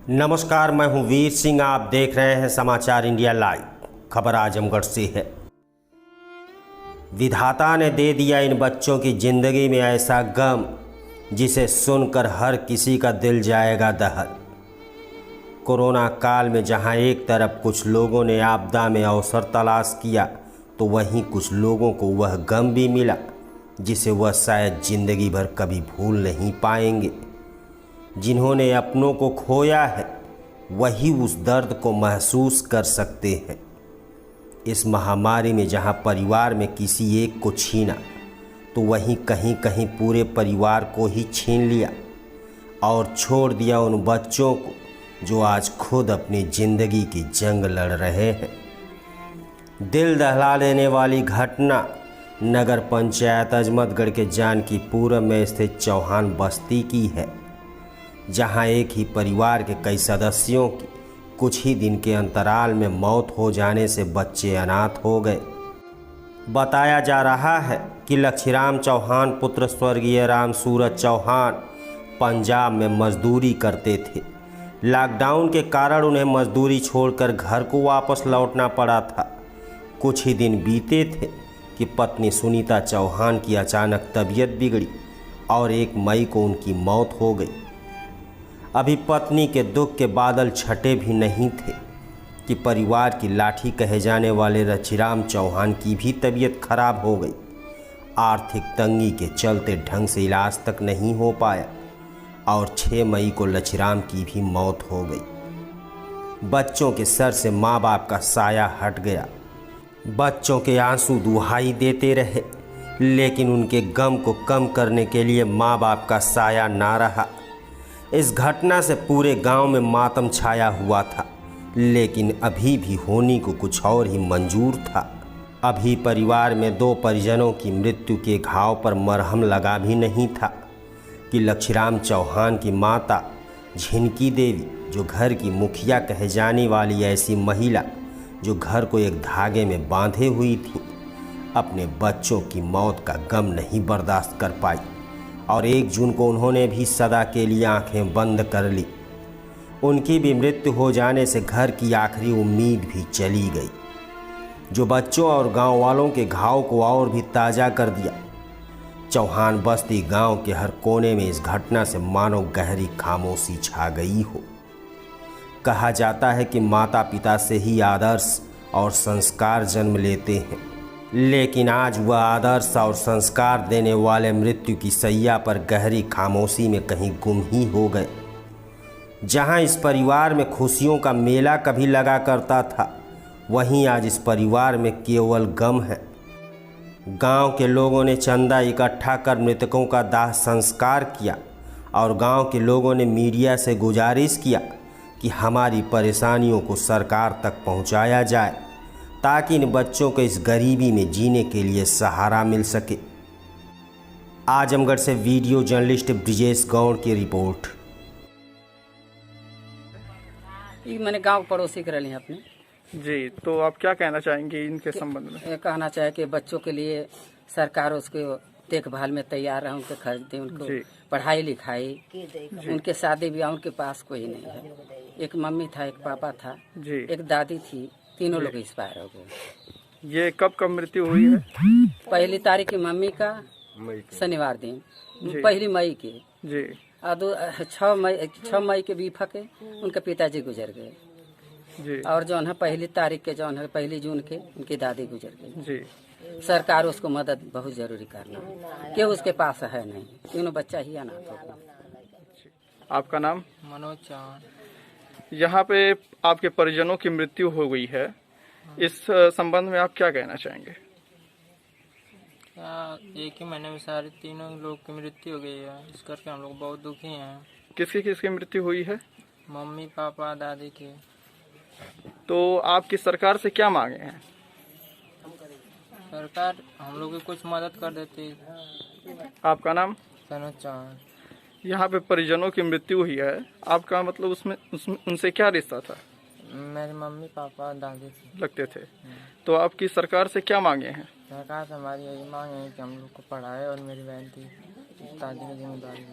नमस्कार, मैं हूं वीर सिंह। आप देख रहे हैं समाचार इंडिया लाइव। खबर आजमगढ़ से है। विधाता ने दे दिया इन बच्चों की जिंदगी में ऐसा गम जिसे सुनकर हर किसी का दिल जाएगा दहल। कोरोना काल में जहां एक तरफ कुछ लोगों ने आपदा में अवसर तलाश किया, तो वहीं कुछ लोगों को वह गम भी मिला जिसे वह शायद जिंदगी भर कभी भूल नहीं पाएंगे। जिन्होंने अपनों को खोया है वही उस दर्द को महसूस कर सकते हैं। इस महामारी में जहां परिवार में किसी एक को छीना, तो वहीं कहीं कहीं पूरे परिवार को ही छीन लिया और छोड़ दिया उन बच्चों को जो आज खुद अपनी ज़िंदगी की जंग लड़ रहे हैं। दिल दहला देने वाली घटना नगर पंचायत अजमतगढ़ के जानकीपुरम में स्थित चौहान बस्ती की है, जहां एक ही परिवार के कई सदस्यों की कुछ ही दिन के अंतराल में मौत हो जाने से बच्चे अनाथ हो गए। बताया जा रहा है कि लक्ष्मीराम चौहान पुत्र स्वर्गीय राम सूरज चौहान पंजाब में मजदूरी करते थे। लॉकडाउन के कारण उन्हें मजदूरी छोड़कर घर को वापस लौटना पड़ा था। कुछ ही दिन बीते थे कि पत्नी सुनीता चौहान की अचानक तबीयत बिगड़ी और 1 मई को उनकी मौत हो गई। अभी पत्नी के दुख के बादल छटे भी नहीं थे कि परिवार की लाठी कहे जाने वाले लक्ष्मीराम चौहान की भी तबीयत खराब हो गई। आर्थिक तंगी के चलते ढंग से इलाज तक नहीं हो पाया और 6 मई को लक्ष्मीराम की भी मौत हो गई। बच्चों के सर से माँ बाप का साया हट गया। बच्चों के आंसू दुहाई देते रहे, लेकिन उनके गम को कम करने के लिए माँ बाप का साया ना रहा। इस घटना से पूरे गांव में मातम छाया हुआ था, लेकिन अभी भी होनी को कुछ और ही मंजूर था। अभी परिवार में 2 परिजनों की मृत्यु के घाव पर मरहम लगा भी नहीं था कि लक्ष्मीराम चौहान की माता झिनकी देवी, जो घर की मुखिया कहे जाने वाली ऐसी महिला जो घर को एक धागे में बांधे हुई थी, अपने बच्चों की मौत का गम नहीं बर्दाश्त कर पाई और 1 जून को उन्होंने भी सदा के लिए आंखें बंद कर ली। उनकी भी मृत्यु हो जाने से घर की आखिरी उम्मीद भी चली गई, जो बच्चों और गांव वालों के घाव को और भी ताज़ा कर दिया। चौहान बस्ती गांव के हर कोने में इस घटना से मानो गहरी खामोशी छा गई हो। कहा जाता है कि माता पिता से ही आदर्श और संस्कार जन्म लेते हैं, लेकिन आज वह आदर्श और संस्कार देने वाले मृत्यु की सैया पर गहरी खामोशी में कहीं गुम ही हो गए। जहां इस परिवार में खुशियों का मेला कभी लगा करता था, वहीं आज इस परिवार में केवल गम है। गांव के लोगों ने चंदा इकट्ठा कर मृतकों का दाह संस्कार किया और गांव के लोगों ने मीडिया से गुजारिश किया कि हमारी परेशानियों को सरकार तक पहुंचाया जाए, ताकि इन बच्चों को इस गरीबी में जीने के लिए सहारा मिल सके। आजमगढ़ से वीडियो जर्नलिस्ट ब्रिजेश गौड़ की रिपोर्ट। मैंने गांव पड़ोसी कर लिए अपने। जी, तो आप क्या कहना चाहेंगे इनके संबंध में? ये कहना चाहे कि बच्चों के लिए सरकार उसको देखभाल में तैयार है, उनके खर्चे, उनको पढ़ाई लिखाई, उनके शादी ब्याह, उनके पास कोई नहीं है। एक मम्मी था, एक पापा था, एक दादी थी, तीनों लोग एक्सपायर हो गए। ये कब मृत्यु हुई है? 1 तारीख की मम्मी का, शनिवार दिन 1 मई की जी, और 6 मई के बीफा के उनके पिताजी गुजर गए जी। और जो है 1 तारीख के, जो है 1 जून के उनकी दादी गुजर गई जी। सरकार उसको मदद बहुत जरूरी करना है, कि उसके पास है नहीं, तीनों बच्चा ही अनाथ हो गया। आपका नाम? मनोज चौहान। यहाँ पे आपके परिजनों की मृत्यु हो गई है, इस संबंध में आप क्या कहना चाहेंगे? क्या 1 ही महीने में सारे तीनों लोग की मृत्यु हो गई है, इस करके हम लोग बहुत दुखी हैं। किसकी मृत्यु हुई है? मम्मी पापा दादी की। तो आपकी सरकार से क्या मांगे हैं? सरकार हम लोग की कुछ मदद कर देती। आपका नाम? मनोज चौहान। यहाँ पे परिजनों की मृत्यु हुई है, आपका मतलब उसमें उनसे क्या रिश्ता था? मेरे मम्मी पापा दादी लगते थे। तो आपकी सरकार से क्या मांगे हैं? सरकार से हमारी यही मांग है कि हम लोग को पढ़ाए और मेरी बहन थी दादी की जिम्मेदारी।